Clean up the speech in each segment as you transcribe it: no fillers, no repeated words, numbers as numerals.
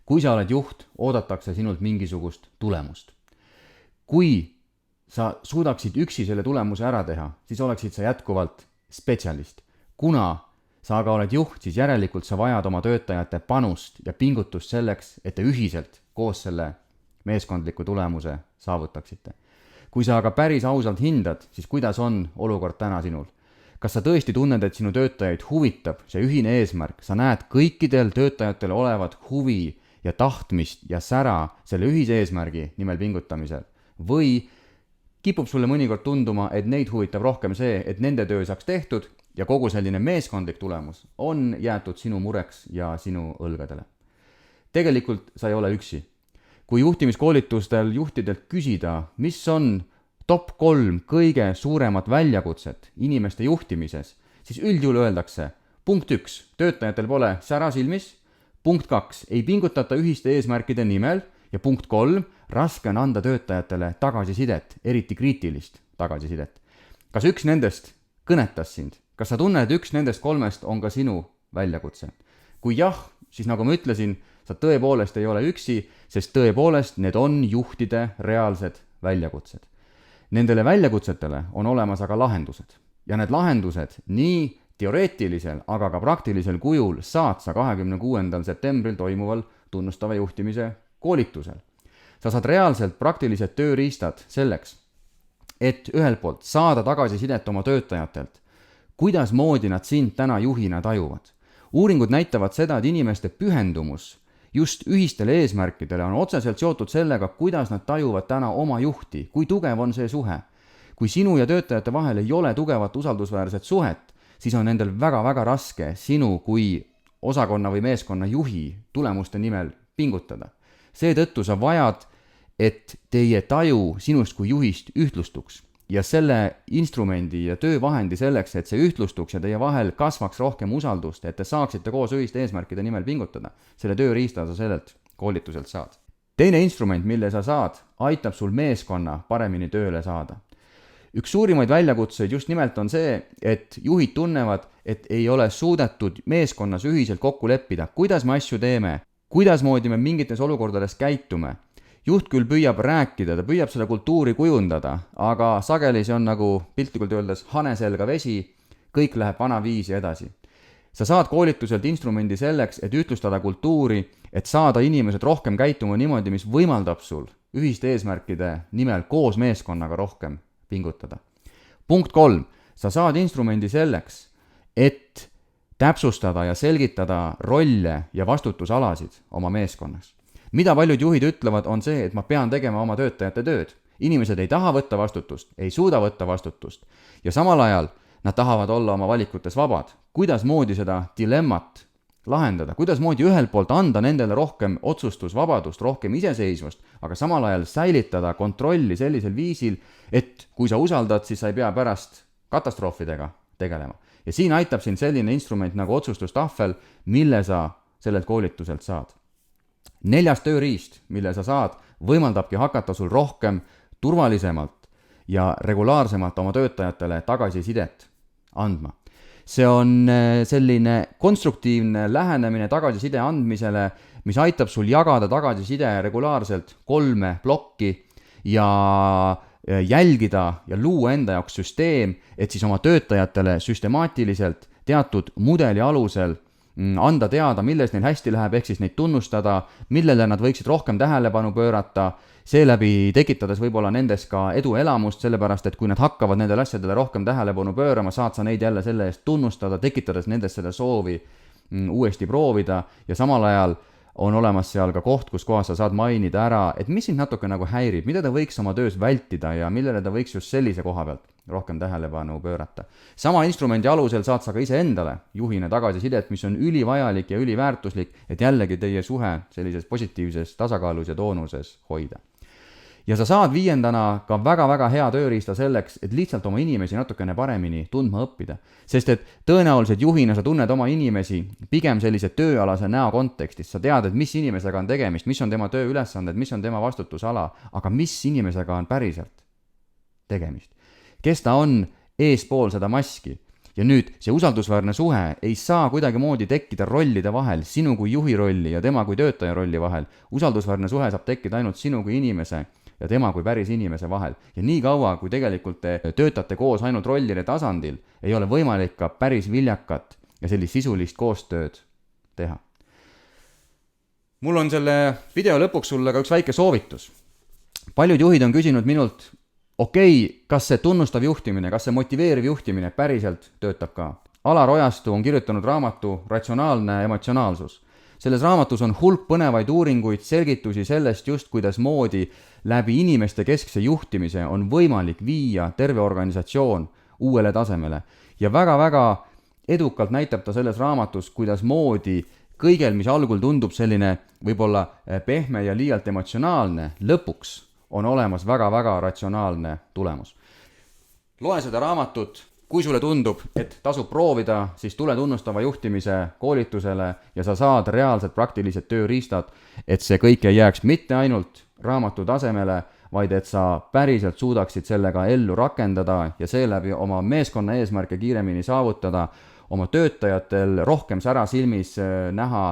Kui sa oled juht, oodatakse sinult mingisugust tulemust. Kui sa suudaksid üksi selle tulemuse ära teha, siis oleksid sa jätkuvalt spetsialist. Kuna sa aga oled juht, siis järelikult sa vajad oma töötajate panust ja pingutust selleks, et te ühiselt koos selle meeskondliku tulemuse saavutaksite. Kui sa aga päris ausalt hindad, siis kuidas on olukord täna sinul? Kas sa tõesti tunned, et sinu töötajaid huvitab see ühine eesmärk? Sa näed kõikidel töötajatel olevat huvi ja tahtmist ja sära selle ühise eesmärgi nimel pingutamisel? Või kipub sulle mõnikord tunduma, et neid huvitab rohkem see, et nende töö saaks tehtud ja kogu selline meeskondlik tulemus on jäetud sinu mureks ja sinu õlgadele? Tegelikult sa ei ole üksi. Kui juhtimiskoolitustel juhtidelt küsida, mis on top 3 kõige suuremat väljakutset inimeste juhtimises, siis üldjuhul öeldakse: punkt 1, töötajatel pole sära silmis, punkt 2, ei pingutata ühiste eesmärkide nimel ja punkt 3, raske on anda töötajatele tagasisidet, eriti kriitilist tagasisidet. Kas üks nendest kõnetas sind? Kas sa tunned, et üks nendest 3 on ka sinu väljakutse? Kui jah, siis nagu ma ütlesin, sa tõepoolest ei ole üksi, sest tõepoolest need on juhtide reaalsed väljakutsed. Nendele väljakutsetele on olemas aga lahendused. Ja need lahendused nii teoreetilisel, aga ka praktilisel kujul saad sa 26. septembril toimuval tunnustava juhtimise koolitusel. Sa saad reaalselt praktilised tööriistad selleks, et ühelt poolt saada tagasisidet oma töötajatelt, kuidas moodi nad sind täna juhina tajuvad. Uuringud näitavad seda, et inimeste pühendumus just ühistele eesmärkidele on otseselt seotud sellega, kuidas nad tajuvad täna oma juhti, kui tugev on see suhe. Kui sinu ja töötajate vahel ei ole tugevat usaldusväärset suhet, siis on nendel väga-väga raske sinu kui osakonna või meeskonna juhi tulemuste nimel pingutada. Seetõttu sa vajad, et teie taju sinust kui juhist ühtlustuks. Ja selle instrumendi ja töövahendi selleks, et see ühtlustuks ja teie vahel kasvaks rohkem usaldust, et te saaksite koos ühiste eesmärkide nimel pingutada, selle tööriista sa sellelt koolituselt saad. Teine instrument, mille sa saad, aitab sul meeskonna paremini tööle saada. Üks suurimaid väljakutseid just nimelt on see, et juhid tunnevad, et ei ole suudetud meeskonnas ühiselt kokku leppida, kuidas me asju teeme, kuidas moodi me mingites olukordades käitume. Juht küll püüab rääkida, ta püüab seda kultuuri kujundada, aga sageli see on nagu piltlikult öeldes haneselga vesi, kõik läheb vanaviisi edasi. Sa saad koolituselt instrumendi selleks, et ütlustada kultuuri, et saada inimesed rohkem käituma niimoodi, mis võimaldab sul ühiste eesmärkide nimel koos meeskonnaga rohkem pingutada. Punkt 3. Sa saad instrumendi selleks, et täpsustada ja selgitada rolle ja vastutusalasid oma meeskonnas. Mida paljud juhid ütlevad, on see, et ma pean tegema oma töötajate tööd. Inimesed ei taha võtta vastutust, ei suuda võtta vastutust ja samal ajal nad tahavad olla oma valikutes vabad. Kuidas moodi seda dilemmat lahendada? Kuidas moodi ühelt poolt anda nendele rohkem otsustusvabadust, rohkem iseseisvust, aga samal ajal säilitada kontrolli sellisel viisil, et kui sa usaldad, siis sa ei pea pärast katastroofidega tegelema. Ja siin aitab siin selline instrument nagu otsustustahvel, mille sa sellelt koolituselt saad. 4. tööriist, mille sa saad, võimaldabki hakata sul rohkem turvalisemalt ja regulaarsemalt oma töötajatele tagasisidet andma. See on selline konstruktiivne lähenemine tagasiside andmisele, mis aitab sul jagada tagasiside regulaarselt 3 plokki ja jälgida ja luua enda jaoks süsteem, et siis oma töötajatele süstemaatiliselt teatud mudeli alusel anda teada, milles neil hästi läheb, ehk siis neid tunnustada, millele nad võiksid rohkem tähelepanu pöörata, seeläbi tekitades võib-olla nendes ka eduelamust, sellepärast et kui nad hakkavad nendele asjadele rohkem tähelepanu pöörama, saad sa neid jälle selle eest tunnustada, tekitades nendes seda soovi uuesti proovida ja samal ajal on olemas seal ka koht, kus kohas sa saad mainida ära, et mis sind natuke nagu häirib, mida ta võiks oma töös vältida ja millele ta võiks just sellise koha pealt rohkem tähelepanu pöörata. Sama instrumendi alusel saad sa ka ise endale juhina tagasisidet, mis on ülivajalik ja üliväärtuslik, et jällegi teie suhe sellises positiivses tasakaalus ja toonuses hoida. Ja sa saad 5. ka väga-väga hea tööriista selleks, et lihtsalt oma inimesi natukene paremini tundma õppida. Sest et tõenäoliselt juhina sa tunned oma inimesi pigem sellise tööalase näo kontekstis. Sa tead, et mis inimesega on tegemist, mis on tema tööülesanded, mis on tema vastutusala, aga mis inimesega on päriselt tegemist. Kes ta on eespool seda maski. ja nüüd see usaldusväärne suhe ei saa kuidagimoodi tekkida rollide vahel, sinu kui juhi rolli ja tema kui töötaja rolli vahel. Usaldusväärne suhe saab tekkida ainult sinu kui inimese ja tema kui päris inimese vahel. Ja nii kaua, kui tegelikult te töötate koos ainult rollide tasandil, ei ole võimalik ka päris viljakat ja sellist sisulist koostööd teha. Mul on selle video lõpuks sulle ka üks väike soovitus. Paljud juhid on küsinud minult, kas see tunnustav juhtimine, kas see motiveeriv juhtimine päriselt töötab ka? Alar Ojastu on kirjutanud raamatu Ratsionaalne emotsionaalsus. Selles raamatus on hulk põnevaid uuringuid, selgitusi sellest just, kuidas moodi läbi inimeste keskse juhtimise on võimalik viia terve organisatsioon uuele tasemele. Ja väga-väga edukalt näitab ta selles raamatus, kuidas moodi kõigel, mis algul tundub selline võib-olla pehme ja liialt emotsionaalne, lõpuks on olemas väga-väga ratsionaalne tulemus. Loe seda raamatut, kui sulle tundub, et tasub proovida, siis tule tunnustava juhtimise koolitusele ja sa saad reaalselt praktilised tööriistad, et see kõik ei jääks mitte ainult raamatu tasemele, vaid et sa päriselt suudaksid sellega ellu rakendada ja seeläbi oma meeskonna eesmärke kiiremini saavutada, oma töötajatel rohkem sära silmis näha,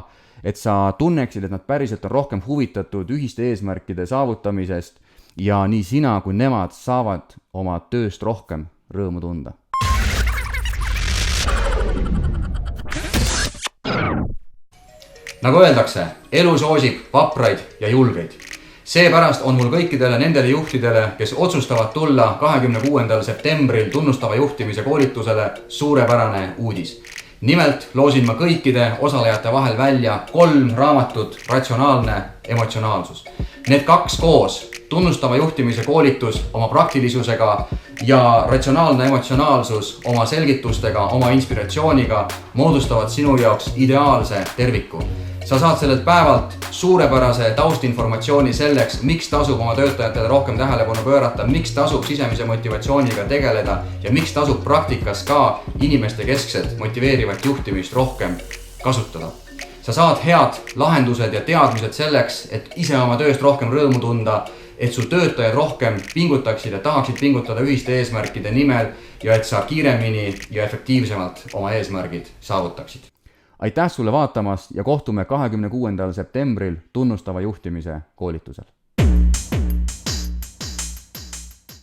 et sa tunneksid, et nad päriselt on rohkem huvitatud ühiste eesmärkide saavutamisest ja nii sina kui nemad saavad oma tööst rohkem rõõmu tunda. Nagu öeldakse, elu soosib vapraid ja julgeid. Seepärast on mul kõikidele nendele juhtidele, kes otsustavad tulla 26. septembril tunnustava juhtimise koolitusele suurepärane uudis. Nimelt loosin ma kõikide osalejate vahel välja 3 raamatut Ratsionaalne emotsionaalsus. Need 2 koos, tunnustava juhtimise koolitus oma praktilisusega ja ratsionaalne emotsionaalsus oma selgitustega, oma inspiratsiooniga moodustavad sinu jaoks ideaalse terviku. Sa saad sellelt päevalt suurepärase taustinformatsiooni selleks, miks tasub oma töötajatele rohkem tähelepanu pöörata, miks tasub sisemise motivatsiooniga tegeleda ja miks tasub praktikas ka inimeste keskset motiveerivat juhtimist rohkem kasutada. Sa saad head lahendused ja teadmised selleks, et ise oma tööst rohkem rõõmu tunda, et su töötajad rohkem pingutaksid ja tahaksid pingutada ühiste eesmärkide nimel ja et sa kiiremini ja efektiivsemalt oma eesmärgid saavutaksid. Aitäh sulle vaatamast ja kohtume 26. septembril tunnustava juhtimise koolitusel.